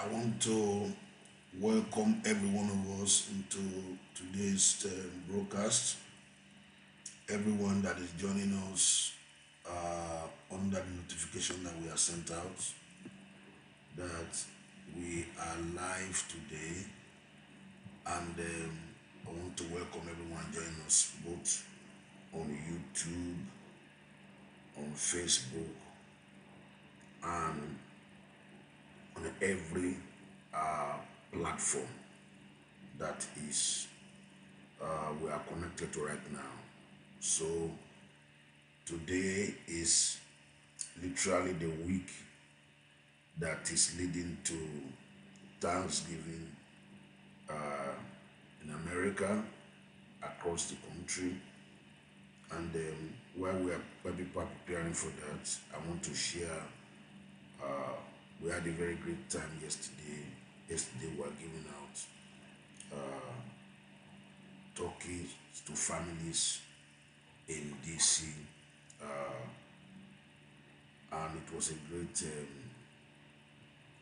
I want to welcome every one of us into today's broadcast. Everyone that is joining us under the notification that we are sent out that we are live today, and I want to welcome everyone joining us both on YouTube, on Facebook, and on every platform that is we are connected to right now. So today is literally the week that is leading to Thanksgiving in America, across the country, and while people are preparing for that, I want to share. We had a very great time yesterday. Yesterday we were giving out turkeys to families in DC, and it was a great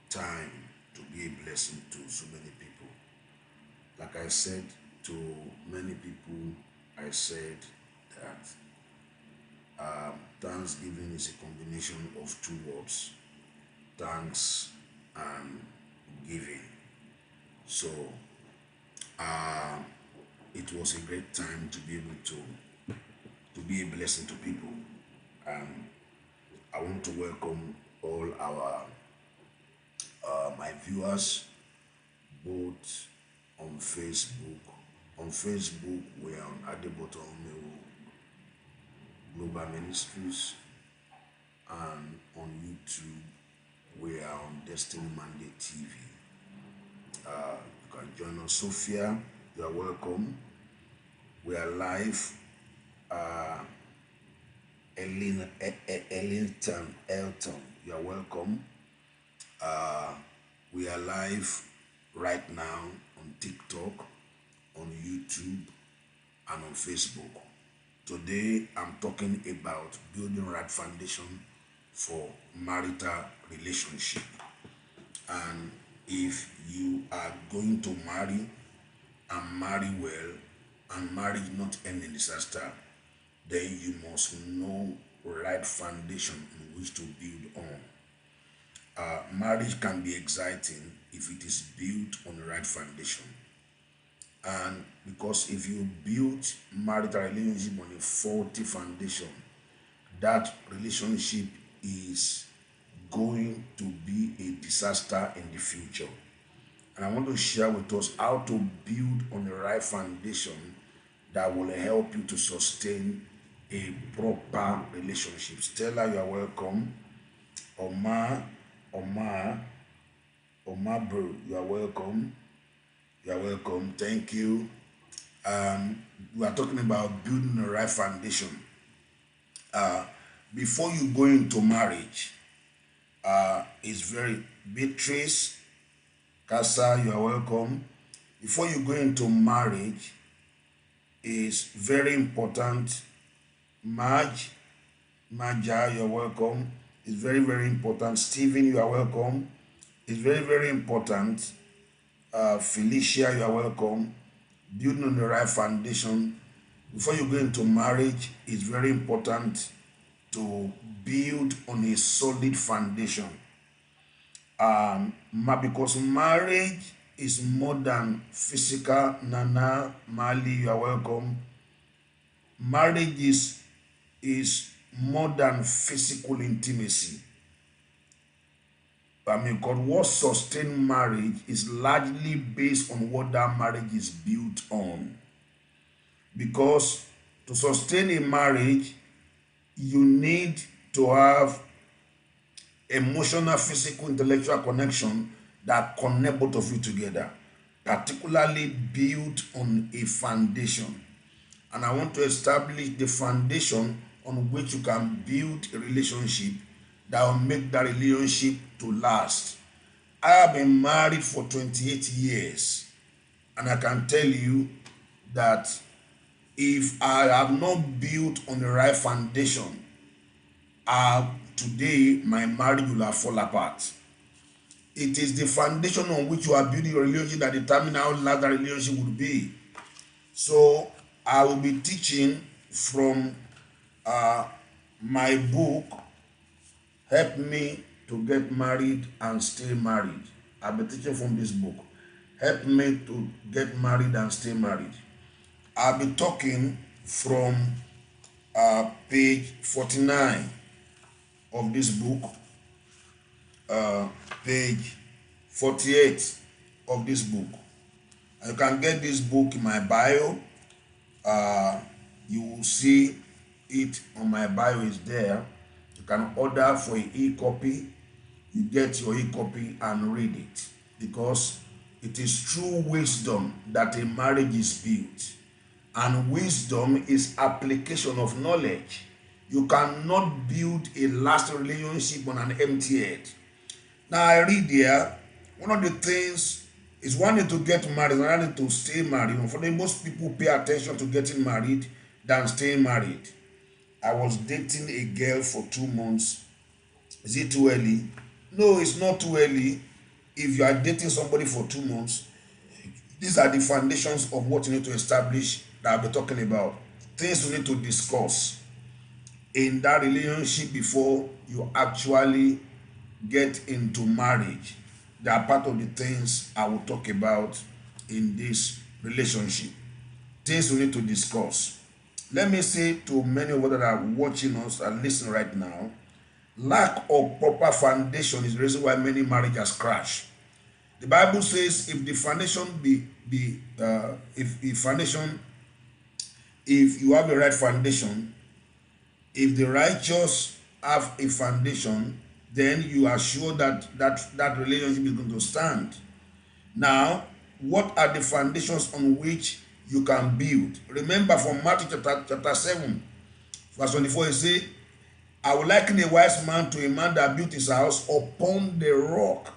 time to be a blessing to so many people. Like I said to many people, I said that Thanksgiving is a combination of two words: thanks and giving. So it was a great time to be able to be a blessing to people. And I want to welcome all our my viewers, both on Facebook. On Facebook, we are on Adebo Global Ministries, and on YouTube, we are on Destiny Monday TV. You can join us. Sophia, you are welcome. We are live. Elton, you are welcome. We are live right now on TikTok, on YouTube, and on Facebook. Today, I'm talking about building right foundation for marital relationship. And if you are going to marry and marry well, and marriage not end in disaster, then you must know right foundation in which to build on. Marriage can be exciting if it is built on the right foundation. And because if you build marital relationship on a faulty foundation, that relationship is going to be a disaster in the future. And I want to share with us how to build on the right foundation that will help you to sustain a proper relationship. Stella, you are welcome. Omar, bro, you are welcome. You are welcome. Thank you. We are talking about building the right foundation. Before you go into marriage, it's very Beatrice, Casa, you are welcome. Before you go into marriage, is very important. Maja, you are welcome. It's very, very important. Stephen, you are welcome. It's very, very important. Felicia, you are welcome. Building on the right foundation. Before you go into marriage, it's very important to build on a solid foundation. Because marriage is more than physical. Nana, Mali, you are welcome. Marriage is more than physical intimacy. God, what sustains marriage is largely based on what that marriage is built on. Because to sustain a marriage, you need to have emotional, physical, intellectual connection that connect both of you together, particularly built on a foundation. And I want to establish the foundation on which you can build a relationship that will make that relationship to last. I have been married for 28 years, and I can tell you that if I have not built on the right foundation, today my marriage will have fall apart. It is the foundation on which you are building your relationship that determines how large that relationship will be. So I will be teaching from my book, Help Me to Get Married and Stay Married. I'll be teaching from this book, Help Me to Get Married and Stay Married. I'll be talking from page 49 of this book, page 48 of this book. You can get this book in my bio. You will see it on my bio, is there. You can order for an e-copy. You get your e-copy and read it, because it is through wisdom that a marriage is built, and wisdom is application of knowledge. You cannot build a lasting relationship on an empty head. Now I read here, one of the things is one need to get married, another need to stay married. For the most people pay attention to getting married than staying married. I was dating a girl for 2 months. Is it too early? No, it's not too early. If you are dating somebody for 2 months, these are the foundations of what you need to establish that I'll be talking about. Things you need to discuss in that relationship before you actually get into marriage. They are part of the things I will talk about in this relationship. Things we need to discuss. Let me say to many of you that are watching us and listening right now, lack of proper foundation is the reason why many marriages crash. The Bible says if the foundation if you have the right foundation, if the righteous have a foundation, then you are sure that relationship is going to stand. Now, what are the foundations on which you can build? Remember from Matthew chapter 7, verse 24, it says, I will liken a wise man to a man that built his house upon the rock.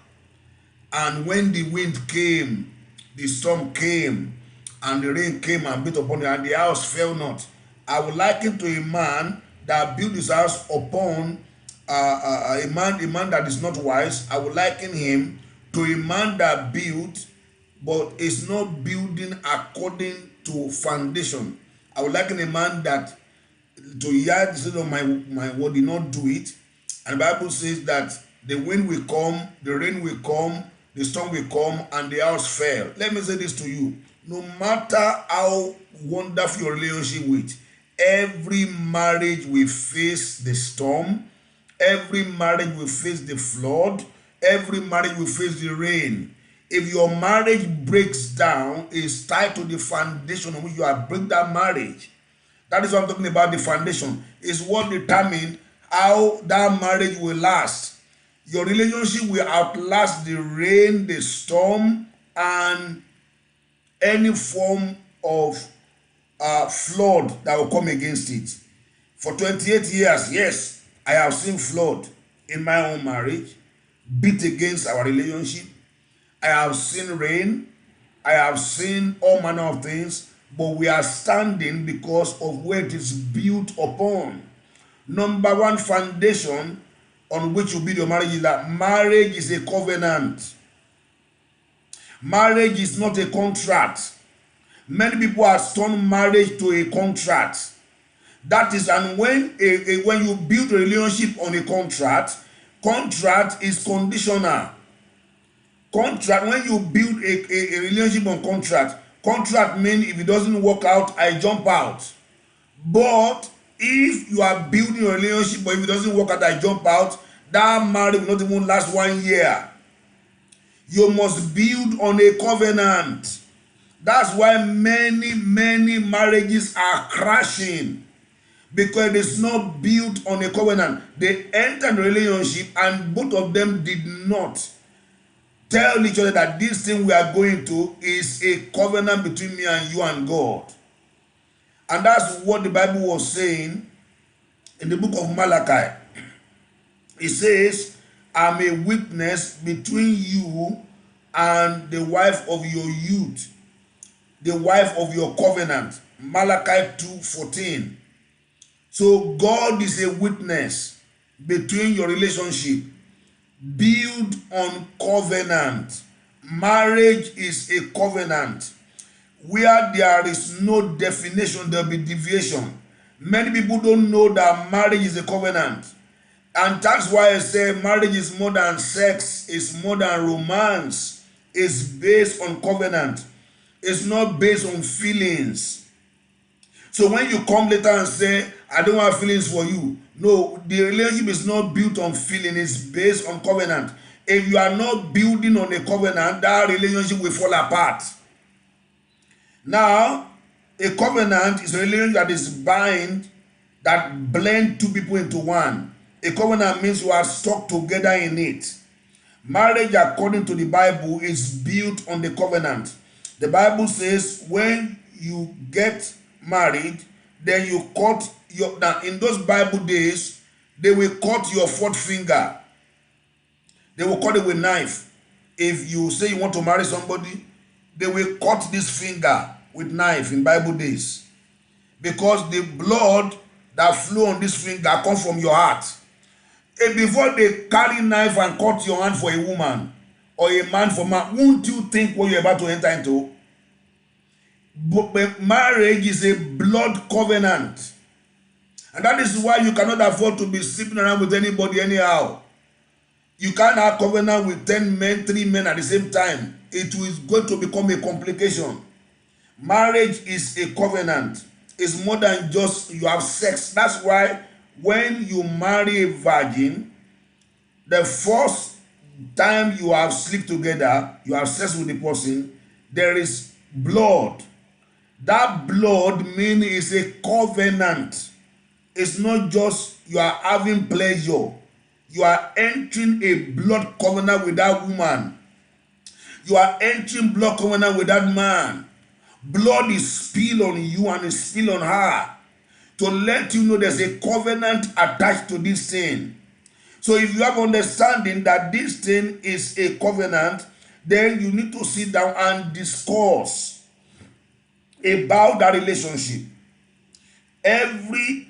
And when the wind came, the storm came, and the rain came and beat upon it, and the house fell not. I will liken to a man that built his house upon a man that is not wise. I will liken him to a man that built, but is not building according to foundation. I will liken a man that to hear the sound of my word did not do it. And the Bible says that the wind will come, the rain will come, the storm will come, and the house fell. Let me say this to you. No matter how wonderful your relationship with, every marriage will face the storm. Every marriage will face the flood. Every marriage will face the rain. If your marriage breaks down, it's tied to the foundation on which you have built that marriage. That is what I'm talking about. The foundation is what determines how that marriage will last. Your relationship will outlast the rain, the storm, and any form of flood that will come against it. For 28 years, yes, I have seen flood in my own marriage beat against our relationship. I have seen rain. I have seen all manner of things, but we are standing because of where it is built upon. Number one foundation on which you build your marriage is that marriage is a covenant. Marriage is not a contract. Many people have turned marriage to a contract. That is, and when you build a relationship on a contract is conditional. Contract, when you build a relationship on contract means if it doesn't work out, I jump out. But if you are building a relationship, but if it doesn't work out, I jump out, that marriage will not even last 1 year. You must build on a covenant. That's why many marriages are crashing, because it is not built on a covenant. They entered a relationship and both of them did not tell each other that this thing we are going to is a covenant between me and you and God. And that's what the Bible was saying in the book of Malachi. It says, I'm a witness between you and the wife of your youth, the wife of your covenant. Malachi 2:14. So God is a witness between your relationship. built on covenant. Marriage is a covenant. Where there is no definition, there will be deviation. Many people don't know that marriage is a covenant. And that's why I say marriage is more than sex, it's more than romance. It's based on covenant. It's not based on feelings. So when you come later and say, I don't have feelings for you, no, the relationship is not built on feeling, it's based on covenant. If you are not building on a covenant, that relationship will fall apart. Now, a covenant is a relationship that is bind, that blend two people into one. A covenant means you are stuck together in it. Marriage, according to the Bible, is built on the covenant. The Bible says when you get married, then you cut your, now in those Bible days, they will cut your fourth finger. They will cut it with knife. If you say you want to marry somebody, they will cut this finger with knife in Bible days. Because the blood that flow on this finger comes from your heart. And before they carry knife and cut your hand for a woman or a man for man, won't you think what you're about to enter into? But marriage is a blood covenant. And that is why you cannot afford to be sleeping around with anybody anyhow. You can't have covenant with 10 men, 3 men at the same time. It is going to become a complication. Marriage is a covenant. It's more than just you have sex. That's why when you marry a virgin, the first time you have sleep together, you have sex with the person, there is blood. That blood means it's a covenant. It's not just you are having pleasure. You are entering a blood covenant with that woman. You are entering blood covenant with that man. Blood is spilled on you and is spilled on her to let you know there's a covenant attached to this thing. So if you have understanding that this thing is a covenant, then you need to sit down and discuss about that relationship. Every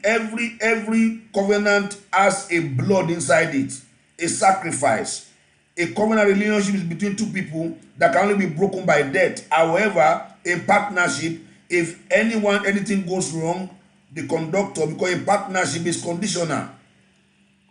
covenant has a blood inside it, a sacrifice. A covenant relationship is between two people that can only be broken by death. However, a partnership, if anything goes wrong, the conductor, because a partnership is conditional.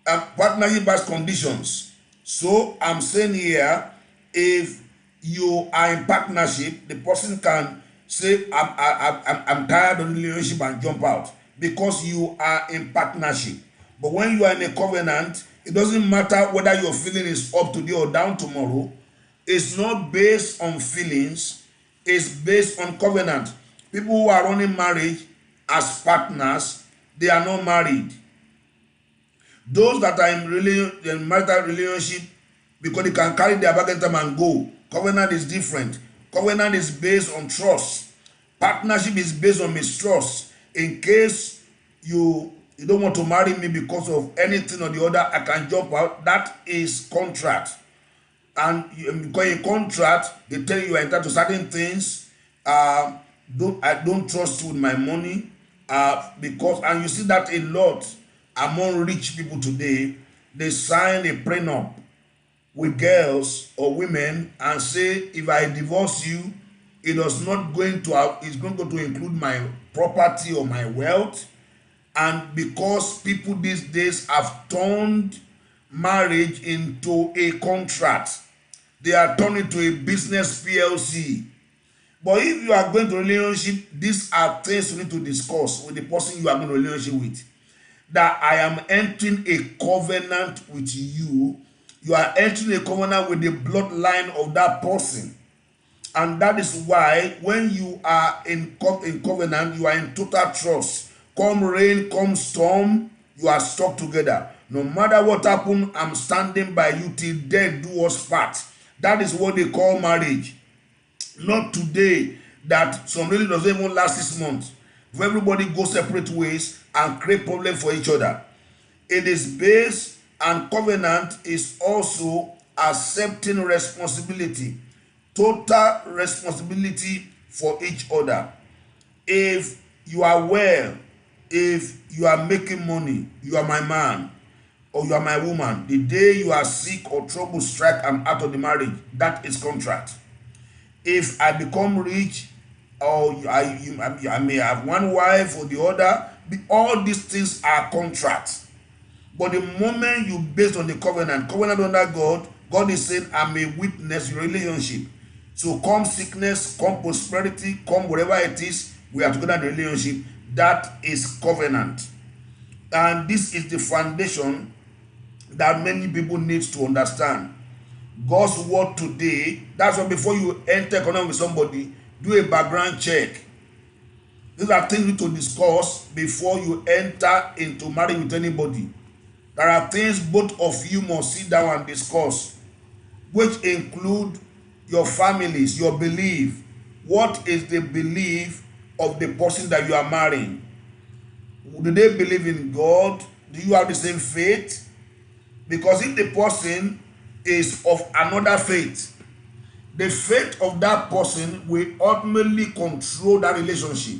A partnership has conditions. So I'm saying here, if you are in partnership, the person can say, I'm tired of the relationship and jump out because you are in partnership. But when you are in a covenant, it doesn't matter whether your feeling is up today or down tomorrow. It's not based on feelings. It's based on covenant. People who are running marriage as partners, they are not married. Those that are in marital relationship, because they can carry their baggage and go. Covenant is different. Covenant is based on trust. Partnership is based on mistrust. In case you don't want to marry me because of anything or the other, I can jump out. That is contract. And because in contract, they tell you are entitled to certain things. I don't trust you with my money. Because, and you see that a lot among rich people today, they sign a prenup with girls or women and say, if I divorce you, it is not going to have, it's going to include my property or my wealth. And because people these days have turned marriage into a contract, they are turned into a business PLC. But if you are going to a relationship, these are things you need to discuss with the person you are going to relationship with. That I am entering a covenant with you. You are entering a covenant with the bloodline of that person. And that is why when you are in covenant, you are in total trust. Come rain, come storm, you are stuck together. No matter what happens, I'm standing by you till death do us part. That is what they call marriage. Not today that some really doesn't even last 6 months. If everybody goes separate ways and create problems for each other. It is based, and covenant is also accepting responsibility. Total responsibility for each other. If you are well, if you are making money, you are my man. or you are my woman, the day you are sick or trouble strike, I'm out of the marriage. That is contract. If I become rich, or I may have one wife or the other, all these things are contracts. But the moment you based on the covenant under God, God is saying, I'm a witness in relationship. So come sickness, come prosperity, come whatever it is, we are together in the relationship. That is covenant. And this is the foundation that many people need to understand. God's word today, that's why before you enter contact with somebody, do a background check. These are things you need to discuss before you enter into marriage with anybody. There are things both of you must sit down and discuss, which include your families, your belief. What is the belief of the person that you are marrying? Do they believe in God? Do you have the same faith? Because if the person is of another faith, the faith of that person will ultimately control that relationship.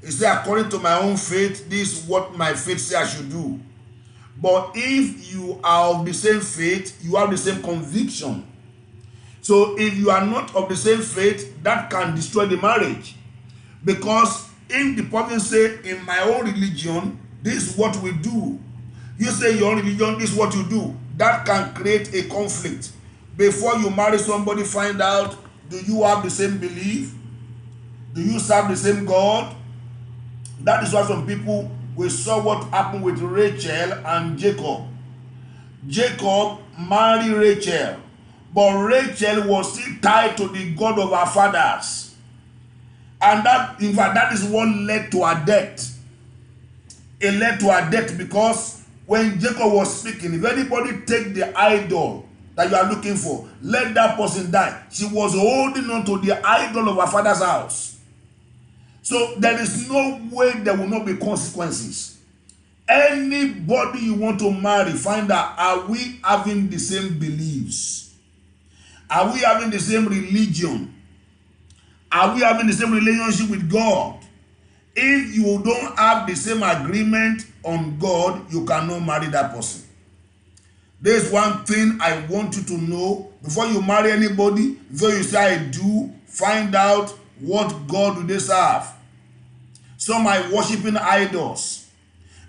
You say, according to my own faith, this is what my faith says I should do. But if you are of the same faith, you have the same conviction. So if you are not of the same faith, that can destroy the marriage. Because if the person say, in my own religion, this is what we do, you say your own religion, this is what you do, that can create a conflict. Before you marry somebody, find out, do you have the same belief? Do you serve the same God? That is why some people, we saw what happened with Rachel and Jacob. Jacob married Rachel, but Rachel was still tied to the God of her fathers. And that, in fact, that is what led to her death. It led to her death because when Jacob was speaking, if anybody take the idol that you are looking for, let that person die. She was holding on to the idol of her father's house. So there is no way there will not be consequences. Anybody you want to marry, find out, are we having the same beliefs? Are we having the same religion? Are we having the same relationship with God? If you don't have the same agreement on God, you cannot marry that person. There's one thing I want you to know. Before you marry anybody, before you say I do, find out what God do they serve. Some are worshiping idols.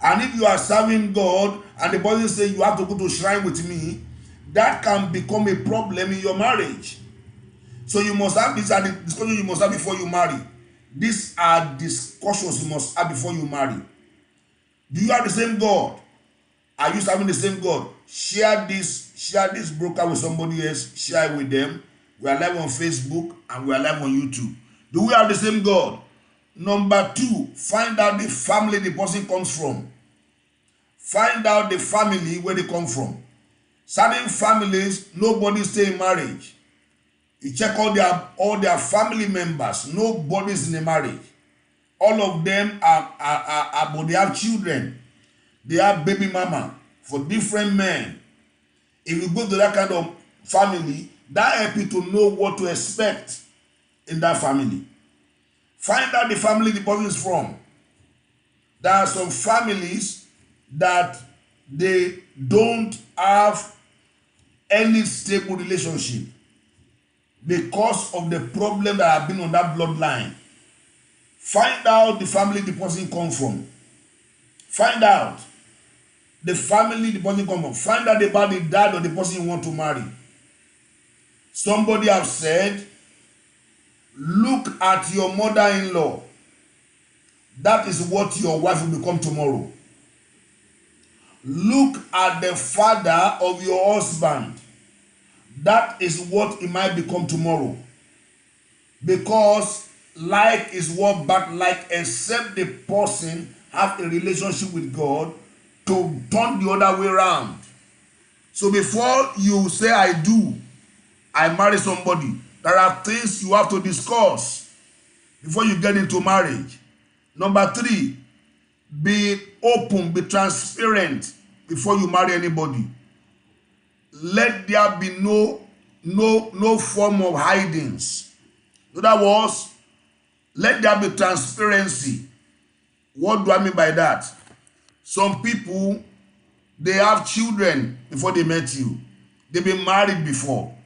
And if you are serving God and the person say you have to go to shrine with me, that can become a problem in your marriage. So you must have these are the discussions you must have before you marry. These are discussions you must have before you marry. Do you have the same God? Are you serving the same God? Share this broadcast with somebody else. Share it with them. We are live on Facebook and we are live on YouTube. Do we have the same God? Number 2, find out the family the person comes from. Find out the family where they come from. Certain families, nobody stay in marriage. You check all their family members. Nobody's in a marriage. All of them but they have children. They have baby mama for different men. If you go to that kind of family, that helps you to know what to expect in that family. Find out the family the person is from. There are some families that they don't have any stable relationship because of the problem that have been on that bloodline. Find out the family the person comes from. Find out the family the person comes from. Find out about the dad or the person you want to marry. Somebody have said, look at your mother-in-law. That is what your wife will become tomorrow. Look at the father of your husband. That is what he might become tomorrow. Because like is what but like, except the person have a relationship with God to turn the other way around. So before you say I do, I marry somebody, there are things you have to discuss before you get into marriage. Number 3, be open, be transparent before you marry anybody. Let there be no form of hidings. In other words, let there be transparency. What do I mean by that? Some people, They have children before they met you. They've been married before.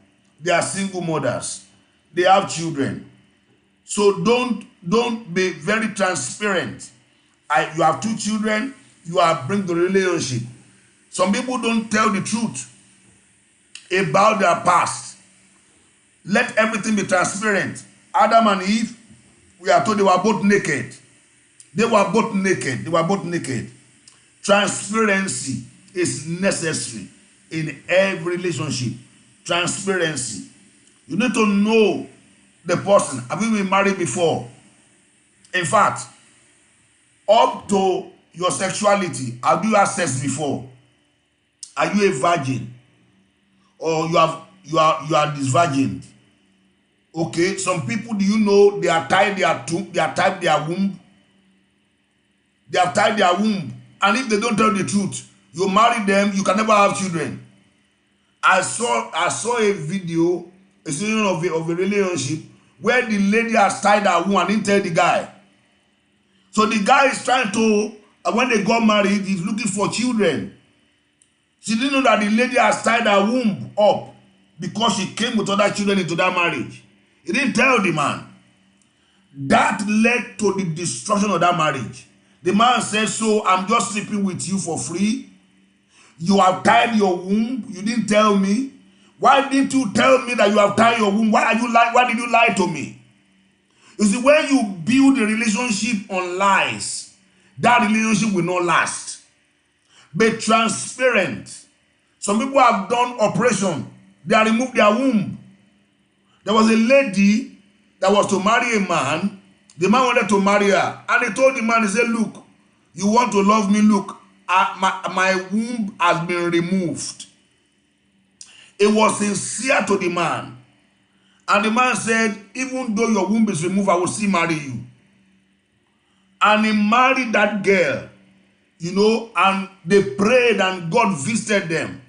They are single mothers. They have children. So don't be very transparent. You have 2 children, you are bring the relationship. Some people don't tell the truth about their past. Let everything be transparent. Adam and Eve, we are told they were both naked. They were both naked. They were both naked. Transparency is necessary in every relationship. Transparency. You need to know the person. Have you been married before? In fact, up to your sexuality, have you had sex before? Are you a virgin? Or you are disvirgined? Okay, some people, do you know they are tied their womb? They have tied their womb. And if they don't tell the truth, you marry them, you can never have children. I saw a video, a situation of a relationship where the lady has tied her womb and didn't tell the guy. So the guy is trying to, when they got married, he's looking for children. She didn't know that the lady has tied her womb up because she came with other children into that marriage. He didn't tell the man. That led to the destruction of that marriage. The man said, so I'm just sleeping with you for free. You have tied your womb. You didn't tell me. Why didn't you tell me that you have tied your womb? Why did you lie to me? You see, when you build a relationship on lies, that relationship will not last. Be transparent. Some people have done operation. They have removed their womb. There was a lady that was to marry a man. The man wanted to marry her. And he told the man, he said, look, you want to love me? Look, my womb has been removed. It was sincere to the man. And the man said, even though your womb is removed, I will still marry you. And he married that girl, and they prayed and God visited them.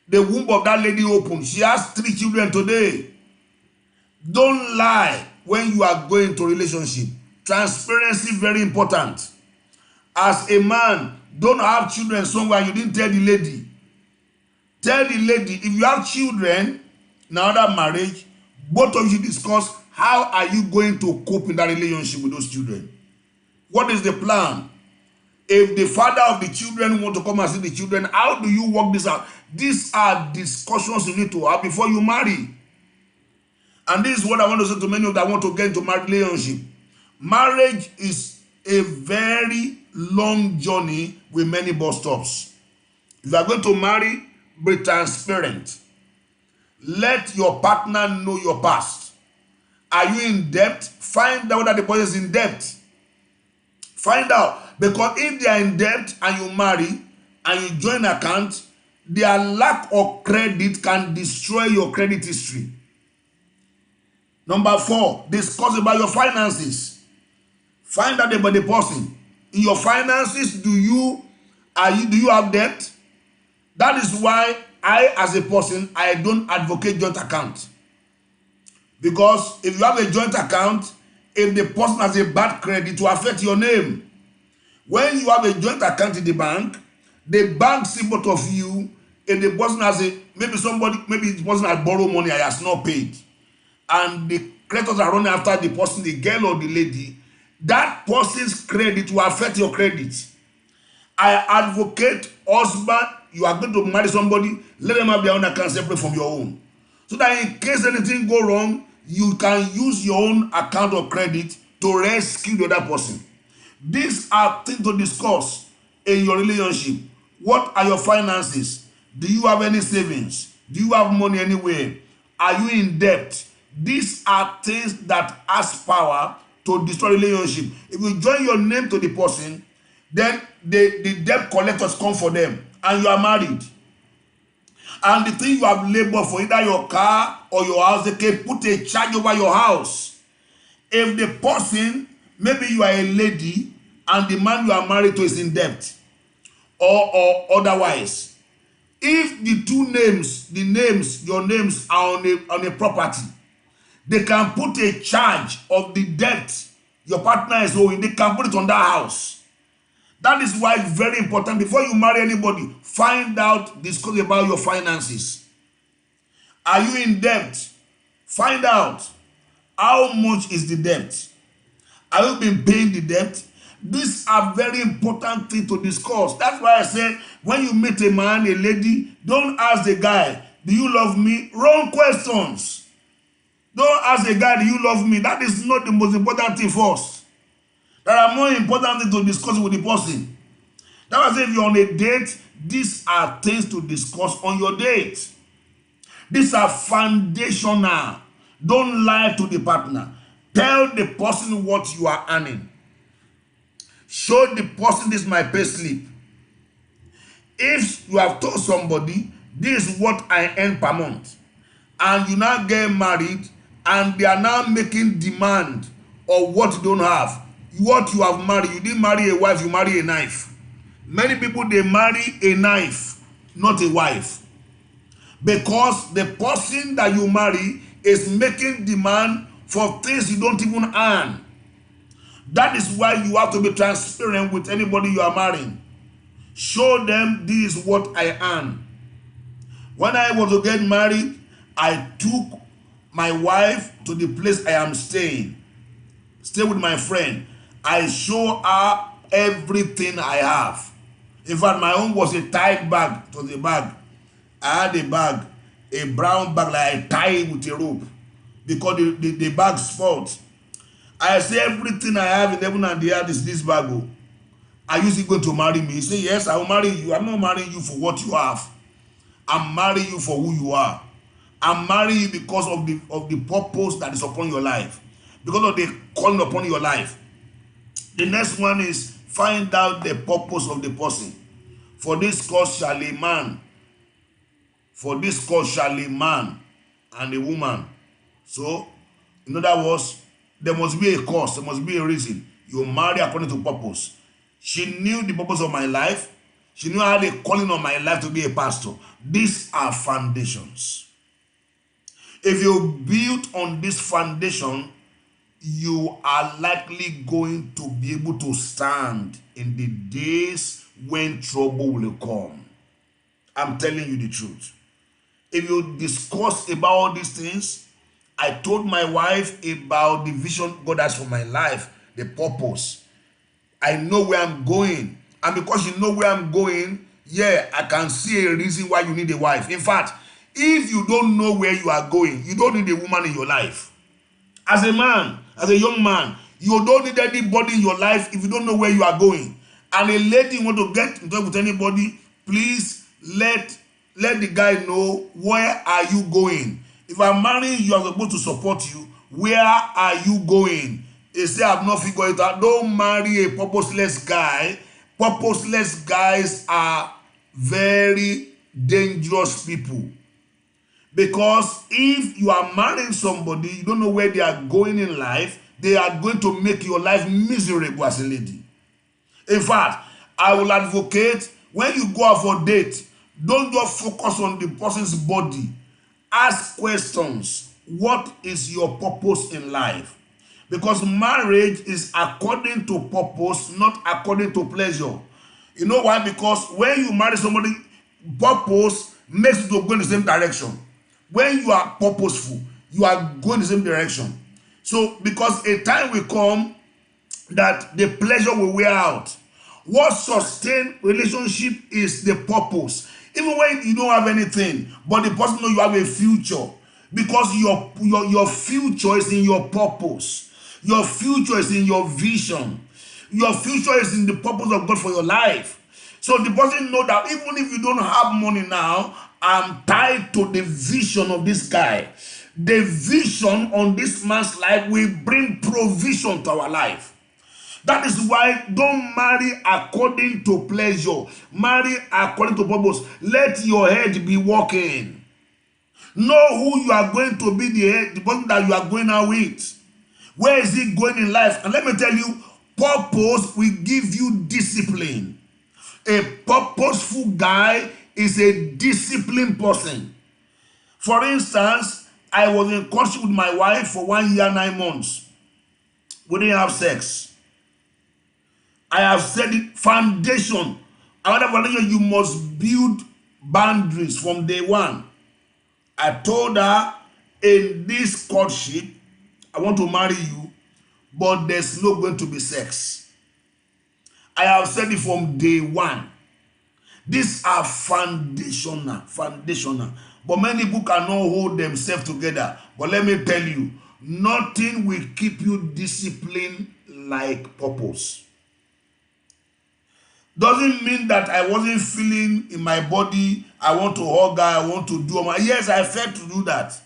The womb of that lady opened. She has 3 children today. Don't lie when you are going to relationship. Transparency very important. As a man, don't have children somewhere you didn't tell the lady. Tell the lady, if you have children in another marriage, both of you discuss how are you going to cope in that relationship with those children. What is the plan? If the father of the children want to come and see the children, how do you work this out? These are discussions you need to have before you marry. And this is what I want to say to many of that want to get into marriage relationship. Marriage is a very long journey with many bus stops. If you are going to marry, be transparent. Let your partner know your past. Are you in debt? Find out that the person is in debt. Find out. Because if they are in debt and you marry and you join an account, their lack of credit can destroy your credit history. Number 4, discuss about your finances. Find out about the person. In your finances, do you have debt? That is why I, as a person, I don't advocate joint account. Because if you have a joint account, if the person has a bad credit, it will affect your name. When you have a joint account in the bank see both of you. If the person has maybe the person has borrowed money and has not paid, and the creditors are running after the person, the girl or the lady, that person's credit will affect your credit. I advocate husband, you are going to marry somebody, let them have their own account separate from your own. So that in case anything go wrong, you can use your own account of credit to rescue the other person. These are things to discuss in your relationship. What are your finances? Do you have any savings? Do you have money anywhere? Are you in debt? These are things that has power to destroy relationship. If you join your name to the person, then the debt collectors come for them and you are married. And the thing you have labored for, either your car or your house, they can put a charge over your house. If the person, maybe you are a lady and the man you are married to is in debt or otherwise, if the your names are on a property, they can put a charge of the debt your partner is owing. They can put it on that house. That is why it's very important. Before you marry anybody, find out, discuss about your finances. Are you in debt? Find out how much is the debt. Have you been paying the debt? These are very important things to discuss. That's why I said, when you meet a man, a lady, don't ask the guy, do you love me? Wrong questions. Don't ask the guy, do you love me? That is not the most important thing first. There are more important things to discuss with the person. That was if you're on a date, these are things to discuss on your date. These are foundational. Don't lie to the partner. Tell the person what you are earning. Show the person this is my pay slip. If you have told somebody this is what I earn per month, and you now get married and they are now making demand of what you don't have, what you have married, you didn't marry a wife, you marry a knife. Many people, they marry a knife, not a wife, because the person that you marry is making demand for things you don't even earn. That is why you have to be transparent with anybody you are marrying. Show them this is what I earn. When I was to get married, I took my wife to the place I am staying. Stay with my friend. I show her everything I have. In fact, my own was a tied bag. It was a bag. I had a bag, a brown bag, like I tied with a rope, because the bag's fault. I say everything I have in heaven and the earth is this bag. Are you still going to marry me? He say, yes, I will marry you. I'm not marrying you for what you have. I'm marrying you for who you are. I'm marrying you because of the purpose that is upon your life, because of the calling upon your life. The next one is find out the purpose of the person. For this cause shall a man. For this cause shall a man and a woman. So, in other words, there must be a cause, there must be a reason. You marry according to purpose. She knew the purpose of my life. She knew I had a calling on my life to be a pastor. These are foundations. If you build on this foundation, you are likely going to be able to stand in the days when trouble will come. I'm telling you the truth. If you discuss about all these things, I told my wife about the vision God has for my life, the purpose. I know where I'm going. And because you know where I'm going, yeah, I can see a reason why you need a wife. In fact, if you don't know where you are going, you don't need a woman in your life. As a man, as a young man, you don't need anybody in your life if you don't know where you are going. And a lady want to get in touch with anybody, please let the guy know, where are you going? If I'm marrying you, I'm supposed to support you. Where are you going? They say I've not figured it out. Don't marry a purposeless guy. Purposeless guys are very dangerous people. Because if you are marrying somebody, you don't know where they are going in life, they are going to make your life miserable as a lady. In fact, I will advocate, when you go out for a date, don't just focus on the person's body. Ask questions. What is your purpose in life? Because marriage is according to purpose, not according to pleasure. You know why? Because when you marry somebody, purpose makes you to go in the same direction. When you are purposeful, you are going the same direction. So, because a time will come that the pleasure will wear out. What sustains relationship is the purpose. Even when you don't have anything, but the person knows you have a future, because your future is in your purpose. Your future is in your vision. Your future is in the purpose of God for your life. So the person knows that even if you don't have money now, I'm tied to the vision of this guy. The vision on this man's life will bring provision to our life. That is why don't marry according to pleasure. Marry according to purpose. Let your head be working. Know who you are going to be, the person that you are going out with. Where is he going in life? And let me tell you, purpose will give you discipline. A purposeful guy is a disciplined person. For instance, I was in courtship with my wife for 1 year, 9 months. We didn't have sex. I have said it, foundation. Another foundation, you must build boundaries from day one. I told her, in this courtship, I want to marry you, but there's not going to be sex. I have said it from day one. These are foundational. But many people cannot hold themselves together. But let me tell you, nothing will keep you disciplined like purpose. Doesn't mean that I wasn't feeling in my body, I want to hug her, I want to do my. Yes, I felt to do that.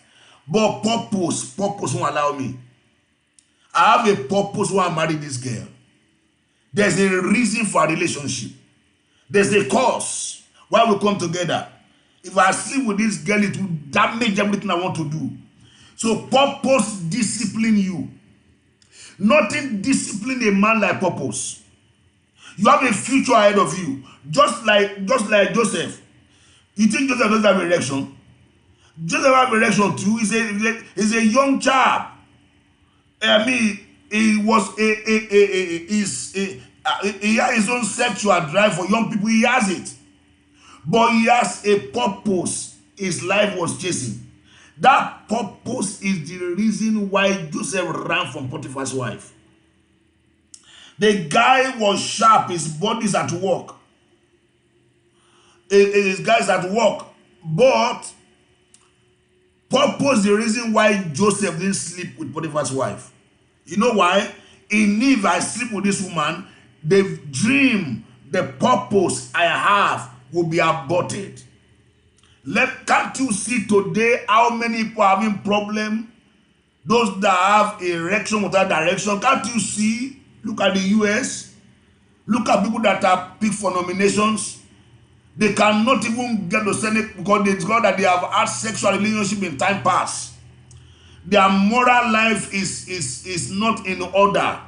But purpose won't allow me. I have a purpose why I marry this girl. There's a reason for a relationship. There's a cause why we come together. If I sleep with this girl, it will damage everything I want to do. So purpose discipline you. Nothing discipline a man like purpose. You have a future ahead of you. Just like Joseph. You think Joseph doesn't have erection? Joseph have erection too. He's a young child. I mean, he has his own sexual drive for young people. He has it. But he has a purpose his life was chasing. That purpose is the reason why Joseph ran from Potiphar's wife. The guy was sharp, his body's at work. His guy's at work. But purpose the reason why Joseph didn't sleep with Potiphar's wife. You know why? He knew if I sleep with this woman, the dream, the purpose I have will be aborted. Can't you see today how many people are having problem? Those that have erection without direction. Can't you see? Look at the US. Look at people that are picked for nominations. They cannot even get the Senate because they discover that they have had sexual relationship in time past. Their moral life is not in order.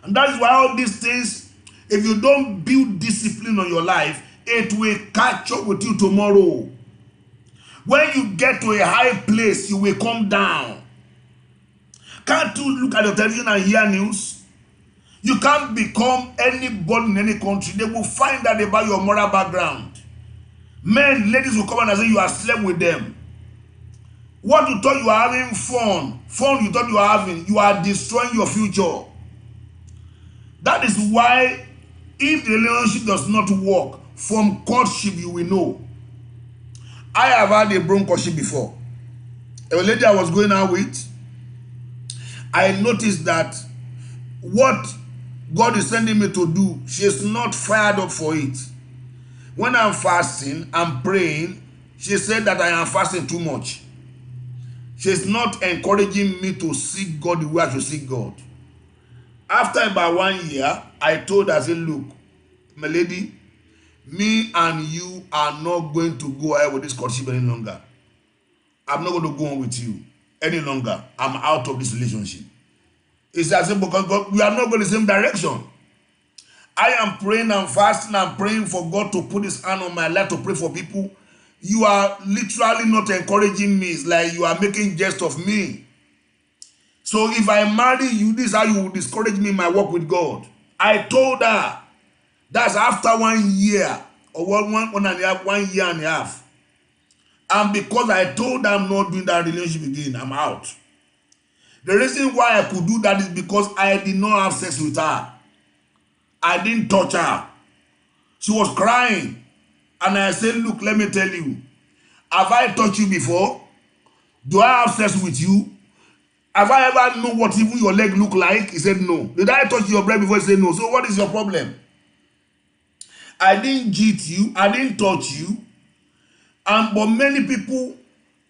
And that is why all these things, if you don't build discipline on your life, it will catch up with you tomorrow. When you get to a high place, you will come down. Can't you look at the television and hear news? You can't become anybody in any country. They will find out about your moral background. Men, ladies will come and say you are slept with them. What you thought you are having fun you thought you are having, you are destroying your future. That is why if the relationship does not work, from courtship you will know. I have had a bron courtship before. A lady I was going out with, I noticed that what God is sending me to do, she is not fired up for it. When I'm fasting, I'm praying, she said that I am fasting too much. She's not encouraging me to seek God the way I should seek God. After about 1 year, I told her, I said, look, my lady, me and you are not going to go ahead with this courtship any longer. I'm not going to go on with you any longer. I'm out of this relationship. It's as if because God, we are not going the same direction. I am praying and fasting and praying for God to put his hand on my life to pray for people. You are literally not encouraging me. It's like you are making jest of me. So if I marry you, this is how you will discourage me in my work with God. I told her. That's after 1 year or 1 year and a half. And because I told her I'm not doing that relationship again, I'm out. The reason why I could do that is because I did not have sex with her. I didn't touch her. She was crying. And I said, look, let me tell you. Have I touched you before? Do I have sex with you? Have I ever known what even your leg look like? He said, no. Did I touch your breast before? He said, no. So what is your problem? I didn't cheat you. I didn't touch you. But many people,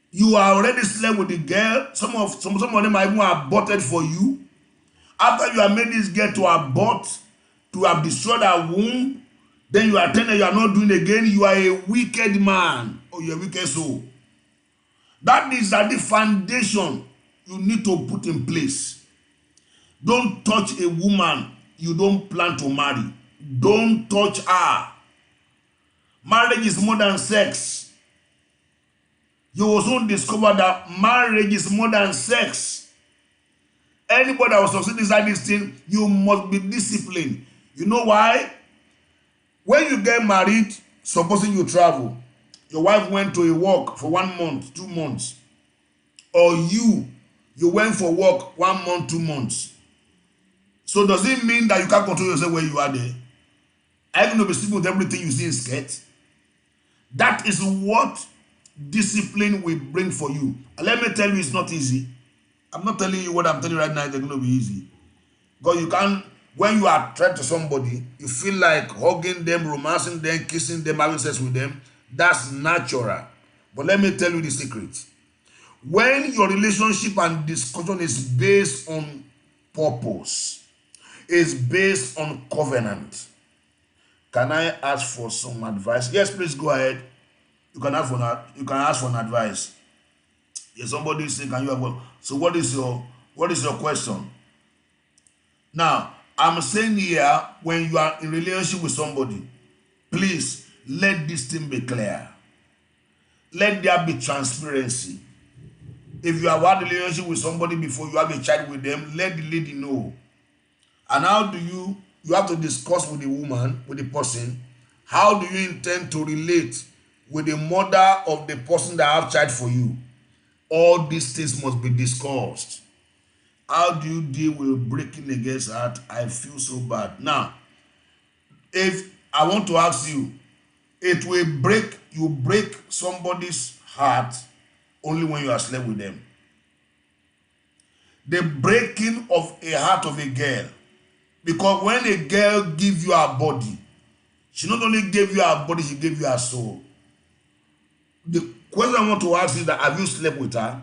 you are already slept with the girl. Some of them are even aborted for you. After you have made this girl to abort, to have destroyed her womb, then you are telling her you are not doing it again. You are a wicked man or you are a wicked soul. That is the foundation you need to put in place. Don't touch a woman you don't plan to marry. Don't touch her. Marriage is more than sex. You will soon discover that marriage is more than sex. Anybody that will succeed inside this thing, you must be disciplined. You know why? When you get married, supposing you travel, your wife went to a work for 1 month, 2 months, or you went for work 1 month, 2 months. So does it mean that you can't control yourself where you are there? Are you going to be sleeping with everything you see in skirt? That is what discipline will bring for you. And let me tell you, it's not easy. I'm not telling you what I'm telling you right now, it's going to be easy. Because you can't, when you are attracted to somebody, you feel like hugging them, romancing them, kissing them, having sex with them. That's natural. But let me tell you the secret. When your relationship and discussion is based on purpose, is based on covenant. Can I ask for some advice? Yes, please go ahead. You can ask for an advice. Yes, somebody is saying, can you have one? So what is your question? Now, I'm saying here, when you are in relationship with somebody, please let this thing be clear. Let there be transparency. If you have had a relationship with somebody before, you have a child with them, let the lady know. And how do you have to discuss with the woman, with the person, how do you intend to relate with the mother of the person that have child for you? All these things must be discussed. How do you deal with breaking against heart? I feel so bad. Now, if I want to ask you, it will you break somebody's heart only when you are slept with them. The breaking of a heart of a girl, because when a girl gives you her body, she not only gave you her body, she gave you her soul. The question I want to ask is that, have you slept with her?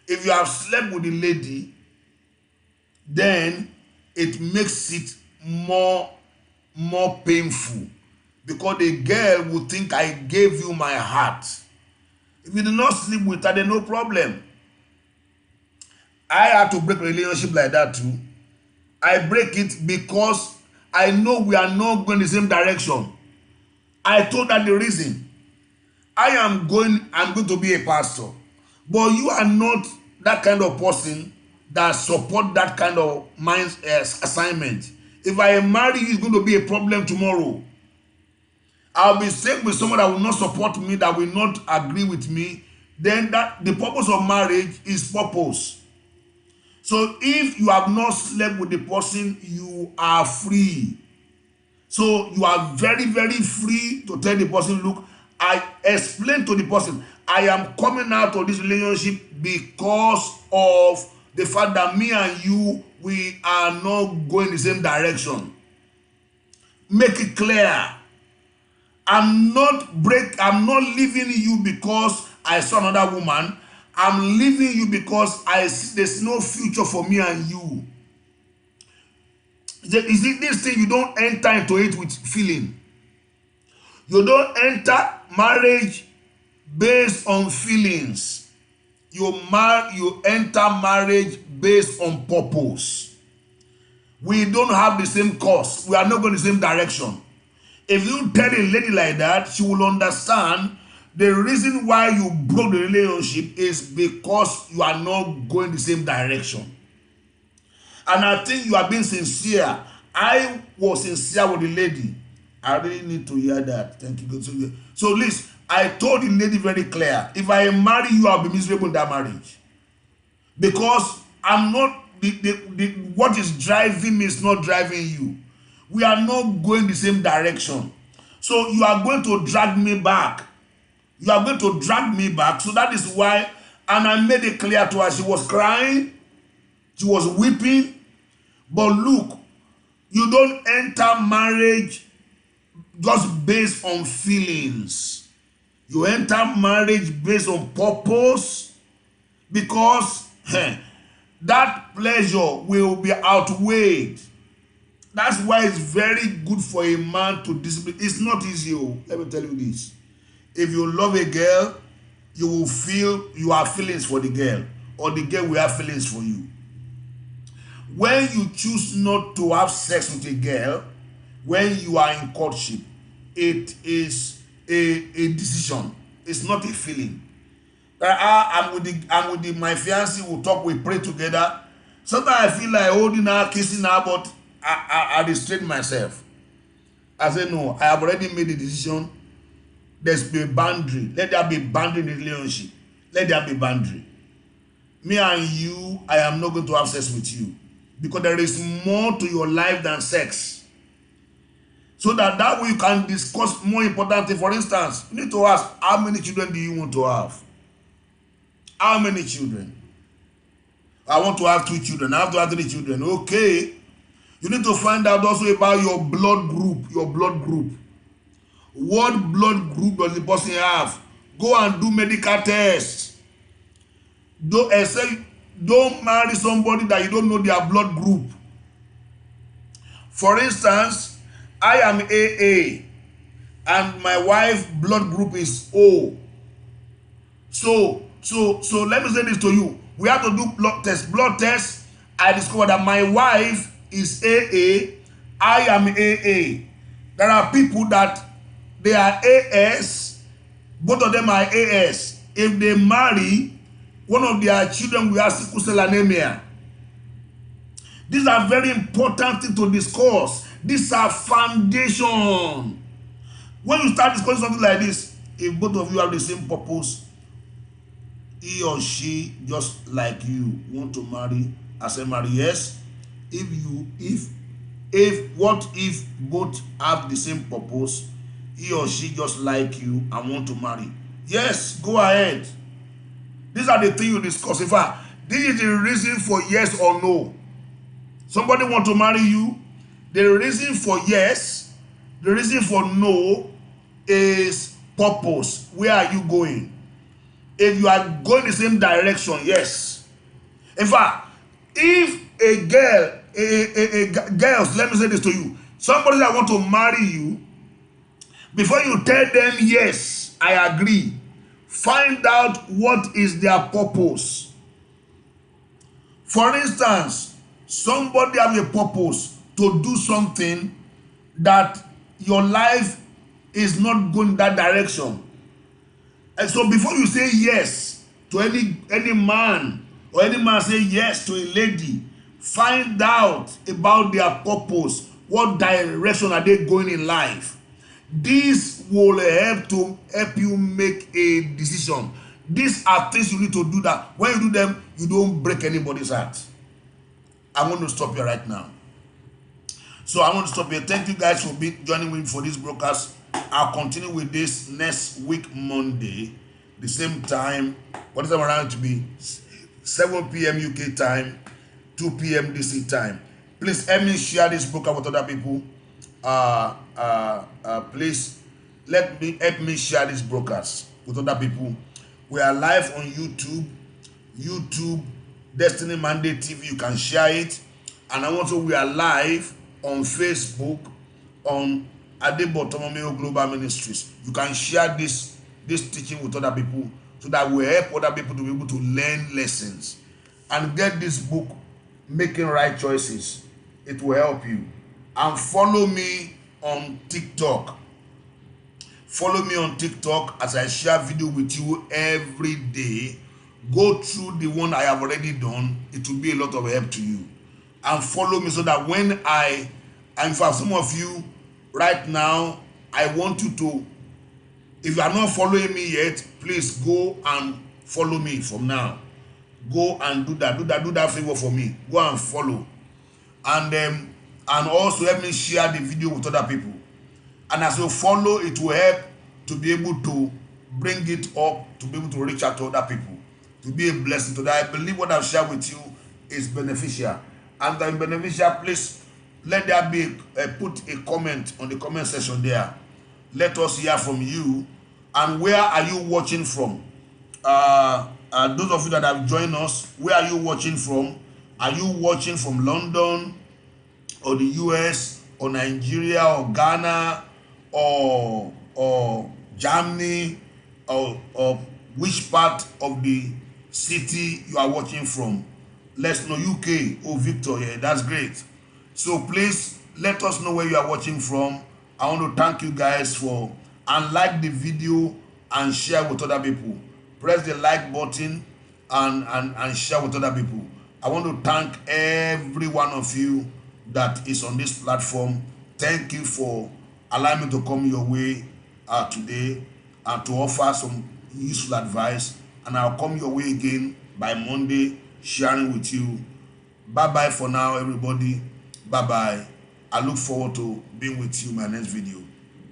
If you have slept with the lady, then it makes it more painful, because the girl will think, I gave you my heart. If you do not sleep with her, then no problem. I had to break a relationship like that too. I break it because I know we are not going the same direction. I told her the reason. I'm going to be a pastor, but you are not that kind of person that support that kind of assignment. If I marry you, it's going to be a problem tomorrow. I'll be staying with someone that will not support me, that will not agree with me. Then the purpose of marriage is purpose. So if you have not slept with the person, you are free. So you are very, very free to tell the person, look, I explain to the person, I am coming out of this relationship because of the fact that me and you, we are not going the same direction. Make it clear. I'm not leaving you because I saw another woman. I'm leaving you because I see there's no future for me and you. Is it this thing, you don't enter into it with feeling. You don't enter marriage based on feelings. You enter marriage based on purpose. We don't have the same course. We are not going the same direction. If you tell a lady like that, she will understand the reason why you broke the relationship is because you are not going the same direction. And I think you are being sincere. I was sincere with the lady. I really need to hear that. Thank you. So listen, I told the lady very clear. If I marry you, I'll be miserable in that marriage. Because I'm not, what is driving me is not driving you. We are not going the same direction. So you are going to drag me back. You are going to drag me back. So that is why, and I made it clear to her. She was crying. She was weeping. But look, you don't enter marriage just based on feelings. You enter marriage based on purpose, because that pleasure will be outweighed. That's why it's very good for a man to discipline. It's not easy. Let me tell you this. If you love a girl, you will feel you have feelings for the girl, or the girl will have feelings for you. When you choose not to have sex with a girl, when you are in courtship, it is a decision. It's not a feeling. I'm with my fiancé, we'll talk, we pray together. Sometimes I feel like holding her, kissing her, but I restrain myself. I say no, I have already made the decision. There's be a boundary. Let there be a boundary in the relationship. Let there be a boundary. Me and you, I am not going to have sex with you, because there is more to your life than sex. So that way you can discuss more important things. For instance, you need to ask, how many children do you want to have? How many children? I want to have 2 children. I have to have 3 children. Okay. You need to find out also about your blood group. Your blood group. What blood group does the person have? Go and do medical tests. Don't marry somebody that you don't know their blood group. For instance, I am AA and my wife blood group is O. So let me say this to you. We have to do blood test. Blood test, I discovered that my wife is AA, I am AA. There are people that they are AS, both of them are AS. If they marry, one of their children will have sickle cell anemia. These are very important things to discuss. These are foundation. When you start discussing something like this, if both of you have the same purpose, he or she just like you want to marry, I say marry. Yes. If what if both have the same purpose, he or she just like you and want to marry? Yes, go ahead. These are the things you discuss. In fact, this is the reason for yes or no. Somebody want to marry you. The reason for yes, the reason for no is purpose. Where are you going? If you are going the same direction, yes. In fact, if a girls, let me say this to you. Somebody that want to marry you, before you tell them yes, I agree, find out what is their purpose. For instance, somebody have a purpose to do something that your life is not going that direction. And so before you say yes to any man, or any man say yes to a lady, find out about their purpose. What direction are they going in life? This will help you make a decision. These are things you need to do, that when you do them, you don't break anybody's heart. I'm going to stop here right now. So I want to stop here. Thank you guys for joining me for this broadcast. I'll continue with this next week, Monday, the same time. What is time around to be? 7 p.m. UK time, 2 p.m. DC time. Please help me share this broadcast with other people. Please help me share this broadcast with other people. We are live on YouTube, Destiny Mandate TV. You can share it. And also we are live on Facebook, on Adebo Global Ministries. You can share this teaching with other people, so that will help other people to be able to learn lessons and get this book, Making Right Choices. It will help you. And follow me on TikTok. Follow me on TikTok as I share video with you every day. Go through the one I have already done. It will be a lot of help to you. And follow me, so that when and for some of you right now, I want you to, if you are not following me yet, please go and follow me from now. Go and do that favor for me. Go and follow. And also help me share the video with other people. And as you follow, it will help to be able to bring it up, to be able to reach out to other people, to be a blessing to that. I believe what I've shared with you is beneficial. And the beneficial, please let there be put a comment on the comment section there. Let us hear from you. And where are you watching from? Those of you that have joined us, where are you watching from? Are you watching from London, or the US, or Nigeria, or Ghana, or Germany, or which part of the city you are watching from? Let's know. UK. Oh, Victor, yeah, that's great. So please let us know where you are watching from. I want to thank you guys for, and like the video and share with other people. Press the like button and share with other people. I want to thank every one of you that is on this platform. Thank you for allowing me to come your way today and to offer some useful advice. And I'll come your way again by Monday, sharing with you. Bye bye for now, everybody. Bye bye. I look forward to being with you in my next video.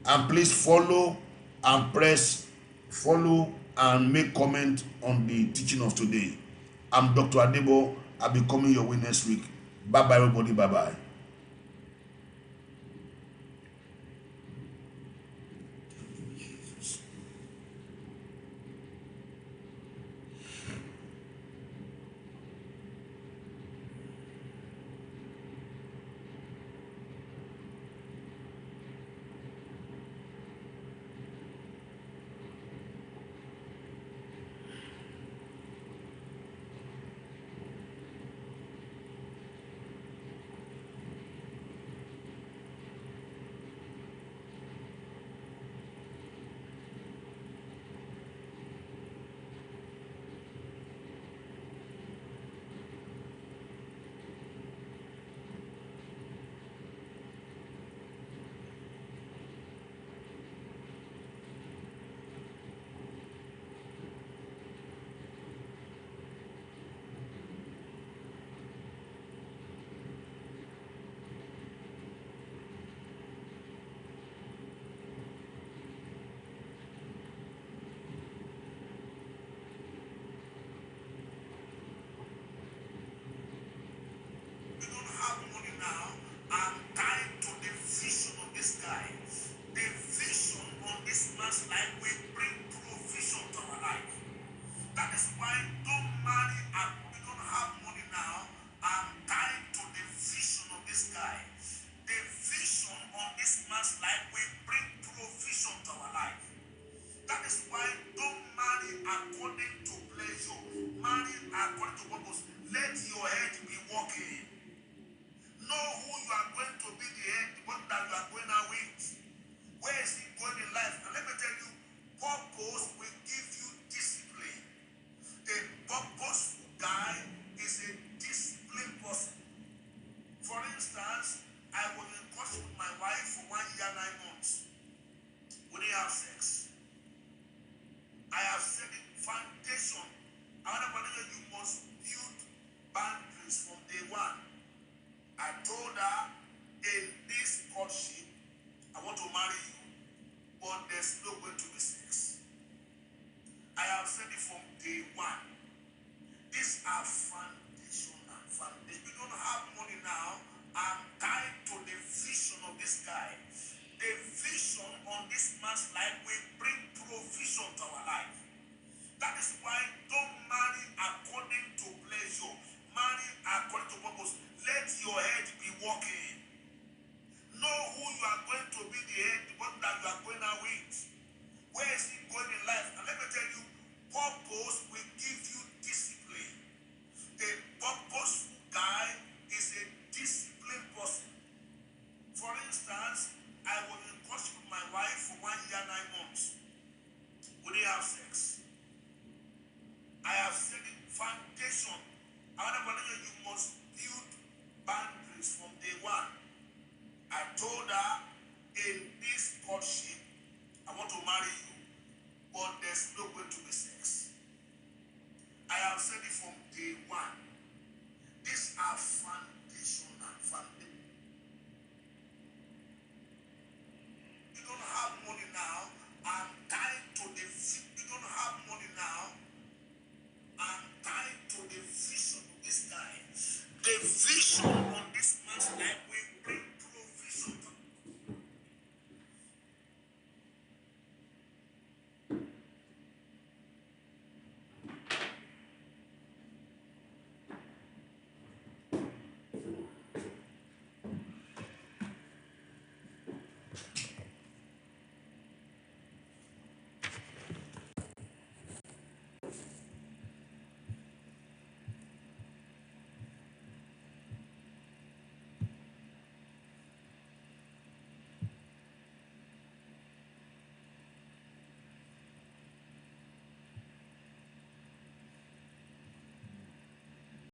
And please follow and press follow and make comment on the teaching of today. I'm Dr. Adebo. I'll be coming your way next week. Bye bye, everybody. Bye bye. The vision